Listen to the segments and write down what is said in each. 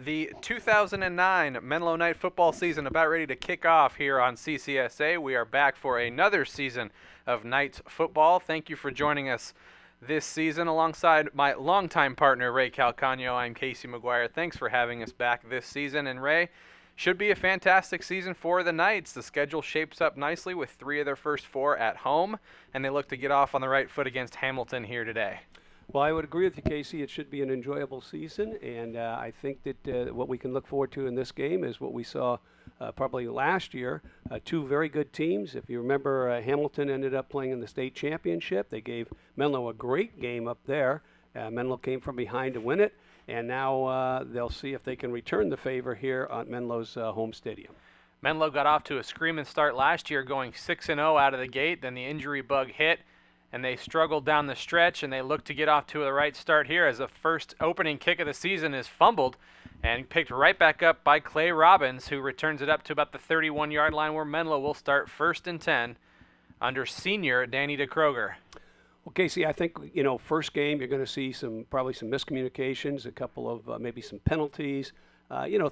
The 2009 Menlo Knight football season about ready to kick off here on CCSA. We are back for another season of Knights football. Thank you for joining us this season alongside my longtime partner, Ray Calcagno. I'm Casey McGuire. Thanks for having us back this season. And Ray, should be a fantastic season for the Knights. The schedule shapes up nicely with 3 of their first 4 at home, and they look to get off on the right foot against Hamilton here today. Well, I would agree with you, Casey. It should be an enjoyable season, and I think that what we can look forward to in this game is what we saw probably last year. 2 very good teams. If you remember, Hamilton ended up playing in the state championship. They gave Menlo a great game up there. Menlo came from behind to win it, and now they'll see if they can return the favor here at Menlo's home stadium. Menlo got off to a screaming start last year, going 6-0 out of the gate. Then the injury bug hit, and they struggled down the stretch, and they look to get off to the right start here as the first opening kick of the season is fumbled and picked right back up by Clay Robbins, who returns it up to about the 31-yard line where Menlo will start 1st and 10 under senior Danny DeKroger. Well, Casey, I think, first game you're going to see probably some miscommunications, a couple of maybe some penalties.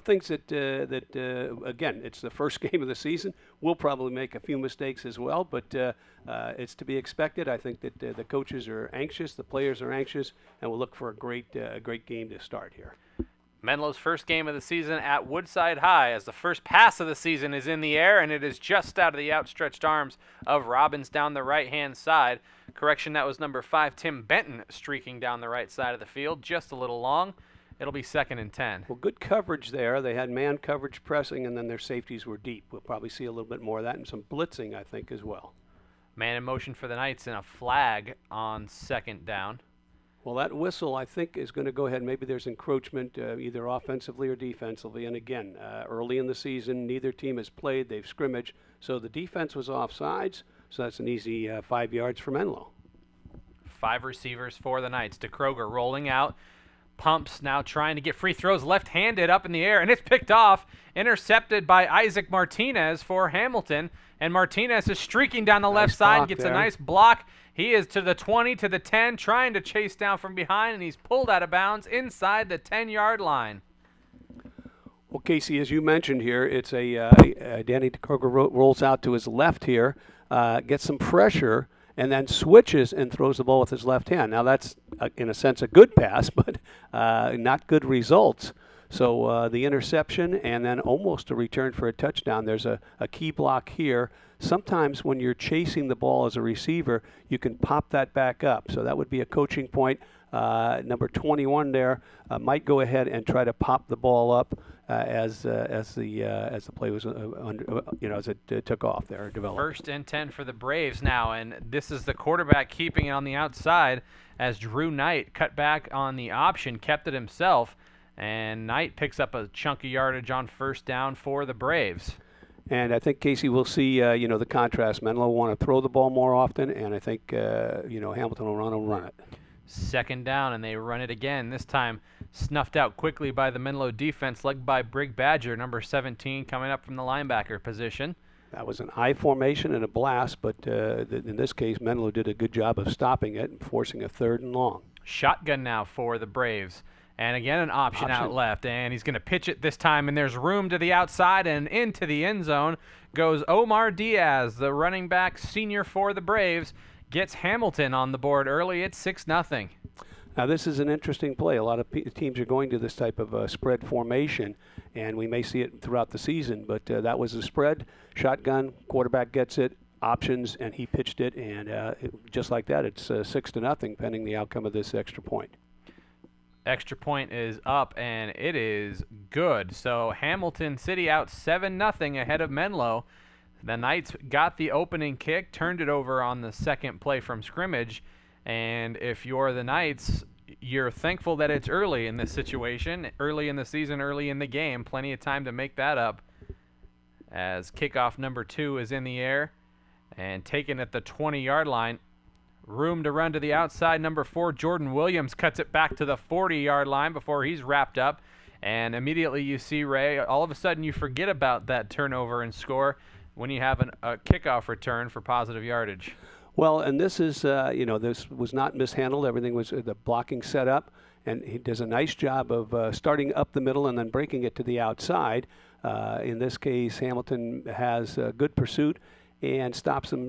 Things that again, it's the first game of the season. We'll probably make a few mistakes as well, but it's to be expected. I think that the coaches are anxious, the players are anxious, and we'll look for a great game to start here. Menlo's first game of the season at Woodside High, as the first pass of the season is in the air, and it is just out of the outstretched arms of Robbins down the right-hand side. Correction, that was number 5, Tim Benton, streaking down the right side of the field, just a little long. It'll be 2nd and 10. Well, good coverage there. They had man coverage pressing, and then their safeties were deep. We'll probably see a little bit more of that and some blitzing, I think, as well. Man in motion for the Knights and a flag on 2nd down. Well, that whistle, I think, is going to go ahead. Maybe there's encroachment either offensively or defensively. And again, early in the season, neither team has played. They've scrimmaged. So the defense was offsides, so that's an easy 5 yards for Menlo. 5 receivers for the Knights. DeKroger rolling out. Pumps now trying to get free throws left-handed up in the air, and it's picked off, intercepted by Isaac Martinez for Hamilton, and Martinez is streaking down the left side, gets a nice block. He is to the 20, to the 10, trying to chase down from behind, and he's pulled out of bounds inside the 10-yard line. Well, Casey, as you mentioned here, it's Danny DeKroger rolls out to his left here, gets some pressure, and then switches and throws the ball with his left hand. Now that's, in a sense, a good pass, but not good results. So the interception and then almost a return for a touchdown. There's a key block here. Sometimes when you're chasing the ball as a receiver, you can pop that back up. So that would be a coaching point. Number 21 there might go ahead and try to pop the ball up as the play was as it took off there or developed. 1st and 10 for the Braves now, and this is the quarterback keeping it on the outside as Drew Knight cut back on the option, kept it himself, and Knight picks up a chunk of yardage on 1st down for the Braves. And I think, Casey, we'll see, the contrast. Menlo want to throw the ball more often, and I think, Hamilton will run it. 2nd down, and they run it again. This time snuffed out quickly by the Menlo defense, led by Brig Badger, number 17, coming up from the linebacker position. That was an I formation and a blast, but in this case, Menlo did a good job of stopping it and forcing a 3rd and long. Shotgun now for the Braves. And again, an option out left, and he's going to pitch it this time, and there's room to the outside, and into the end zone goes Omar Diaz, the running back senior for the Braves, gets Hamilton on the board early. It's 6-0. Now, this is an interesting play. A lot of teams are going to this type of spread formation, and we may see it throughout the season, but that was a spread. Shotgun, quarterback gets it, options, and he pitched it, and just like that, it's 6-0 pending the outcome of this extra point. Extra point is up, and it is good. So Hamilton City out 7-0 ahead of Menlo. The Knights got the opening kick, turned it over on the 2nd play from scrimmage, and if you're the Knights, you're thankful that it's early in this situation, early in the season, early in the game. Plenty of time to make that up, as kickoff number 2 is in the air and taken at the 20-yard line. Room to run to the outside. Number 4, Jordan Williams, cuts it back to the 40-yard line before he's wrapped up. And immediately you see, Ray, all of a sudden you forget about that turnover and score when you have a kickoff return for positive yardage. Well, and this is, this was not mishandled. Everything was the blocking set up. and he does a nice job of starting up the middle and then breaking it to the outside. In this case, Hamilton has good pursuit and stops him,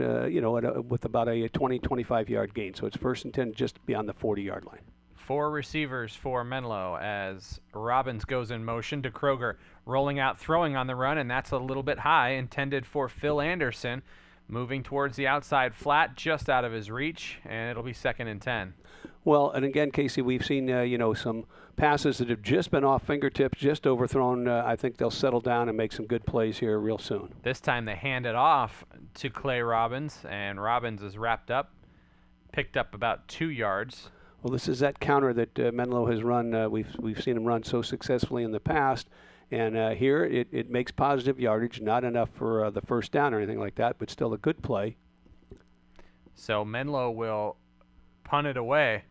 with about a 20, 25-yard gain. So it's 1st and 10 just beyond the 40-yard line. 4 receivers for Menlo as Robbins goes in motion to Kroger, rolling out, throwing on the run, and that's a little bit high, intended for Phil Anderson, moving towards the outside flat, just out of his reach, and it'll be 2nd and 10. Well, and again, Casey, we've seen, some passes that have just been off fingertips, just overthrown. I think they'll settle down and make some good plays here real soon. This time they hand it off to Clay Robbins, and Robbins is wrapped up, picked up about 2 yards. Well, this is that counter that Menlo has run. We've seen him run so successfully in the past. And here it makes positive yardage, not enough for the first down or anything like that, but still a good play. So Menlo will punt it away.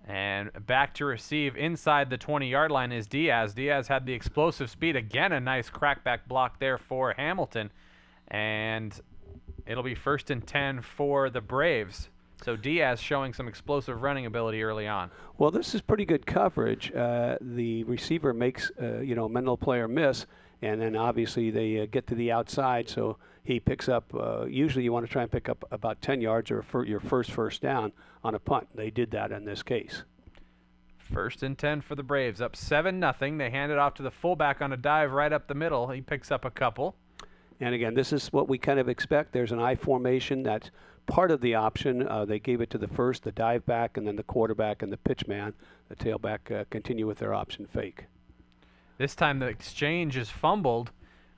And back to receive inside the 20-yard line is Diaz. Diaz had the explosive speed. Again, a nice crackback block there for Hamilton. And it'll be 1st and 10 for the Braves. So Diaz showing some explosive running ability early on. Well, this is pretty good coverage. The receiver makes, Menlo player miss, and then obviously they get to the outside, so he picks up, usually you want to try and pick up about 10 yards or for your first down on a punt. They did that in this case. 1st and 10 for the Braves, up 7-0. They hand it off to the fullback on a dive right up the middle. He picks up a couple. And again, this is what we kind of expect. There's an I formation that's part of the option. They gave it to the first, the dive back, and then the quarterback and the pitch man. The tailback continue with their option fake. This time the exchange is fumbled,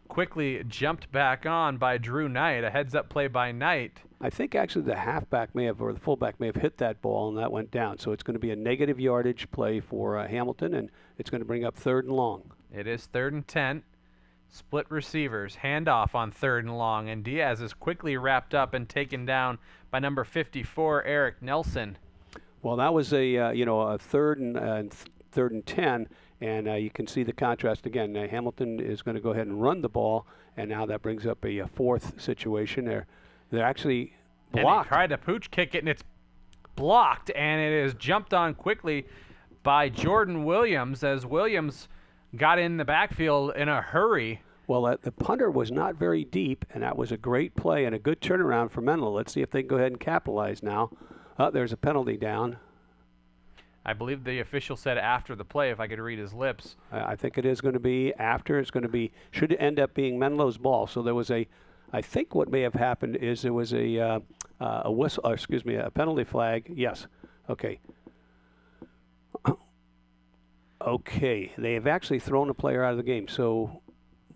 quickly jumped back on by Drew Knight. A heads-up play by Knight. I think actually the halfback or the fullback may have hit that ball, and that went down. So it's going to be a negative yardage play for Hamilton, and it's going to bring up 3rd and long. It is 3rd and 10. Split receivers, handoff on 3rd and long, and Diaz is quickly wrapped up and taken down by number 54, Eric Nelson. Well, that was a 3rd and 10, and you can see the contrast again. Hamilton is going to go ahead and run the ball, and now that brings up a 4th situation. They're actually blocked. And he tried to pooch kick it, and it's blocked, and it is jumped on quickly by Jordan Williams as Williams got in the backfield in a hurry. Well, the punter was not very deep, and that was a great play and a good turnaround for Menlo. Let's see if they can go ahead and capitalize now. There's a penalty down. I believe the official said after the play, if I could read his lips. I think it is going to be after. It's going to be, should end up being Menlo's ball. So there was I think what may have happened is there was a whistle, a penalty flag. Yes. Okay. Okay, they have actually thrown a player out of the game, so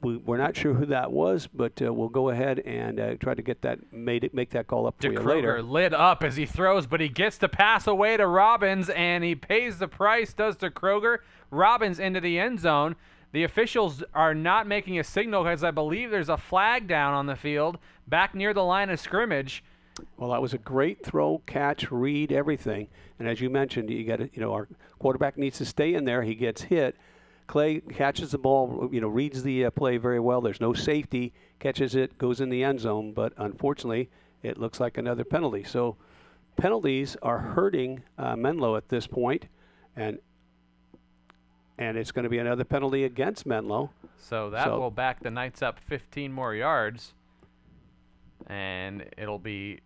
we're not sure who that was, but we'll go ahead and try to get that make that call up for you later. DeKroger lit up as he throws, but he gets the pass away to Robbins, and he pays the price, does DeKroger. Robbins into the end zone. The officials are not making a signal because I believe there's a flag down on the field back near the line of scrimmage. Well, that was a great throw, catch, read, everything. And as you mentioned, you got our quarterback needs to stay in there. He gets hit. Clay catches the ball, reads the play very well. There's no safety, catches it, goes in the end zone. But unfortunately, it looks like another penalty. So penalties are hurting Menlo at this point, and it's going to be another penalty against Menlo. So that will back the Knights up 15 more yards, and it'll be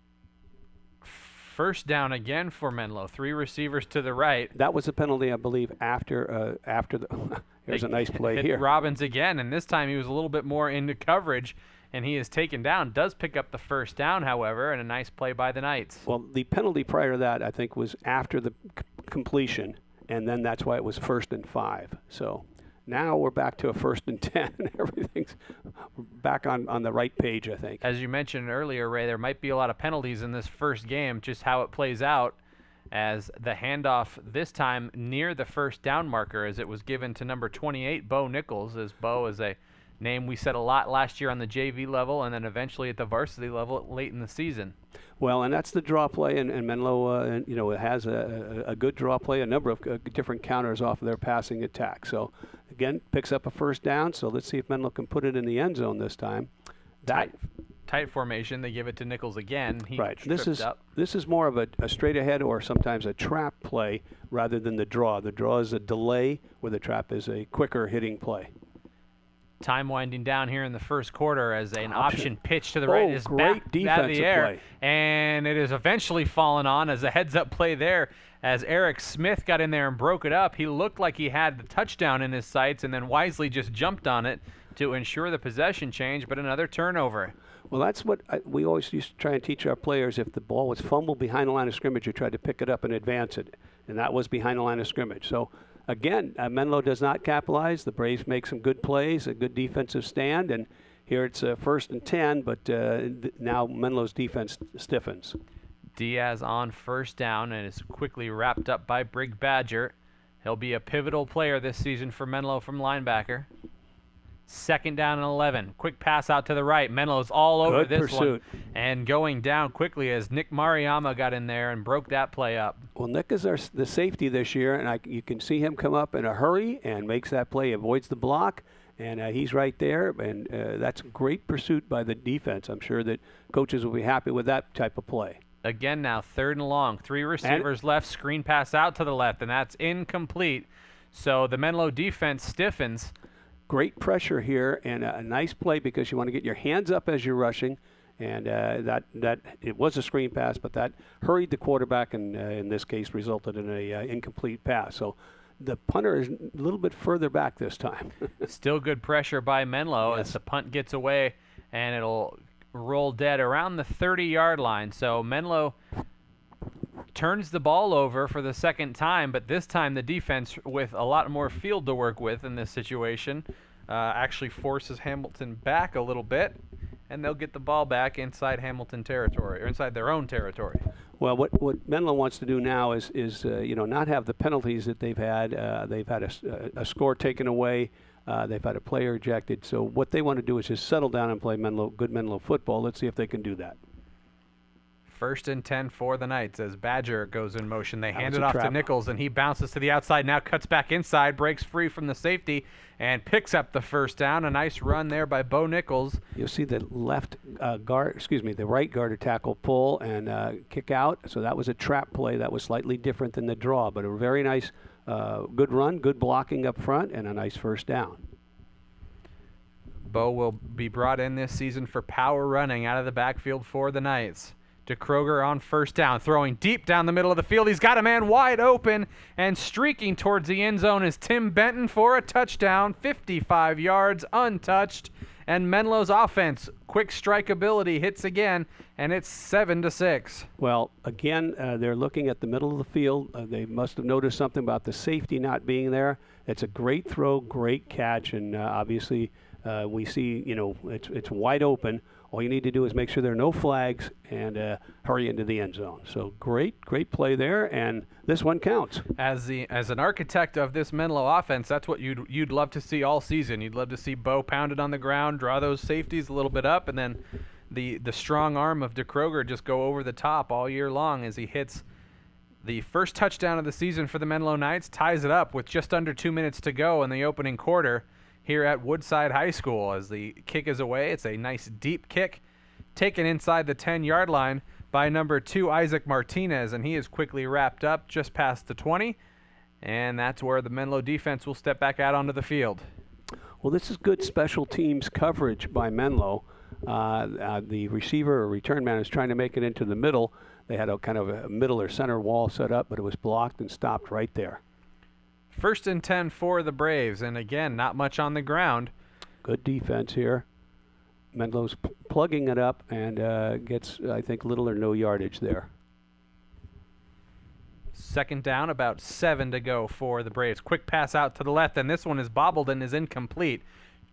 1st down again for Menlo. 3 receivers to the right. That was a penalty, I believe, after the. There's a nice play hit here. Robbins again, and this time he was a little bit more into coverage, and he is taken down. Does pick up the 1st down, however, and a nice play by the Knights. Well, the penalty prior to that, I think, was after the completion, and then that's why it was 1st and 5. So now we're back to a 1st and 10, and everything's back on the right page, I think. As you mentioned earlier, Ray, there might be a lot of penalties in this first game, just how it plays out, as the handoff this time near the 1st down marker, as it was given to number 28, Bo Nichols, as Bo is a name we said a lot last year on the JV level and then eventually at the varsity level late in the season. Well, and that's the draw play, and Menlo, it has a good draw play, a number of different counters off of their passing attack. So, again, picks up a 1st down, so let's see if Menlo can put it in the end zone this time. tight formation. They give it to Nichols again. He Right. tripped up. This is more of a straight ahead or sometimes a trap play rather than the draw. The draw is a delay, where the trap is a quicker hitting play. Time winding down here in the first quarter as an option pitch to the right is great back defensive out of the air, play. and it is eventually fallen on as a heads-up play there. As Eric Smith got in there and broke it up, he looked like he had the touchdown in his sights, and then wisely just jumped on it to ensure the possession change, but another turnover. Well, that's what we always used to try and teach our players. If the ball was fumbled behind the line of scrimmage, you tried to pick it up and advance it, and that was behind the line of scrimmage. So, again, Menlo does not capitalize. The Braves make some good plays, a good defensive stand, and here it's 1st and 10, but now Menlo's defense stiffens. Diaz on first down and is quickly wrapped up by Brig Badger. He'll be a pivotal player this season for Menlo from linebacker. 2nd down and 11. Quick pass out to the right. Menlo's all over this one. And going down quickly as Nick Mariama got in there and broke that play up. Well, Nick is the safety this year, and you can see him come up in a hurry and makes that play, avoids the block, and he's right there. And that's great pursuit by the defense. I'm sure that coaches will be happy with that type of play. Again now, 3rd and long. 3 receivers left. Screen pass out to the left, and that's incomplete. So the Menlo defense stiffens. Great pressure here and a nice play because you want to get your hands up as you're rushing, and that it was a screen pass, but that hurried the quarterback and in this case resulted in a incomplete pass. So the punter is a little bit further back this time. Still good pressure by Menlo as the punt gets away, and it'll roll dead around the 30-yard line. So Menlo turns the ball over for the 2nd time, but this time the defense, with a lot more field to work with in this situation, actually forces Hamilton back a little bit, and they'll get the ball back inside Hamilton territory, or inside their own territory. Well, what Menlo wants to do now is not have the penalties that they've had. They've had a score taken away. They've had a player ejected. So what they want to do is just settle down and play good Menlo football. Let's see if they can do that. 1st and 10 for the Knights as Badger goes in motion. They hand it off to Nichols, and he bounces to the outside, now cuts back inside, breaks free from the safety, and picks up the 1st down. A nice run there by Bo Nichols. You'll see the the right guard tackle pull and kick out. So that was a trap play. That was slightly different than the draw, but a very nice, good run, good blocking up front, and a nice 1st down. Bo will be brought in this season for power running out of the backfield for the Knights. DeKroger on 1st down, throwing deep down the middle of the field. He's got a man wide open, and streaking towards the end zone is Tim Benton for a touchdown, 55 yards untouched. And Menlo's offense, quick strike ability, hits again, and it's 7-6. Well, again, they're looking at the middle of the field. They must have noticed something about the safety not being there. It's a great throw, great catch, and obviously we see, it's wide open. All you need to do is make sure there are no flags and hurry into the end zone. So great play there, and this one counts. As an architect of this Menlo offense, that's what you'd love to see all season. You'd love to see Bo pounded on the ground, draw those safeties a little bit up, and then the strong arm of DeKroger just go over the top all year long as he hits the first touchdown of the season for the Menlo Knights, ties it up with just under 2 minutes to go in the opening quarter here at Woodside High School. As the kick is away, it's a nice deep kick taken inside the 10-yard line by number 2 Isaac Martinez, and he is quickly wrapped up just past the 20, and that's where the Menlo defense will step back out onto the field. Well, this is good special teams coverage by Menlo. The receiver or return man is trying to make it into the middle. They had a kind of a middle or center wall set up, but it was blocked and stopped right there. 1st and 10 for the Braves, and again, not much on the ground. Good defense here. Menlo's plugging it up and gets, I think, little or no yardage there. 2nd down, about 7 to go for the Braves. Quick pass out to the left, and this one is bobbled and is incomplete.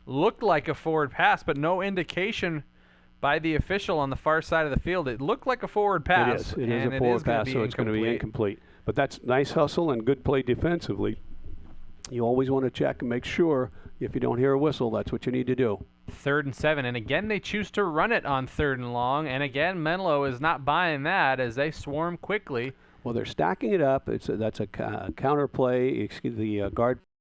Looked like a forward pass, but no indication by the official on the far side of the field. It looked like a forward pass. It is a forward pass, so it's going to be incomplete. But that's nice hustle and good play defensively. You always want to check and make sure if you don't hear a whistle, that's what you need to do. 3rd and 7, and again they choose to run it on 3rd and long, and again Menlo is not buying that as they swarm quickly. Well, they're stacking it up. That's a counter play. The guard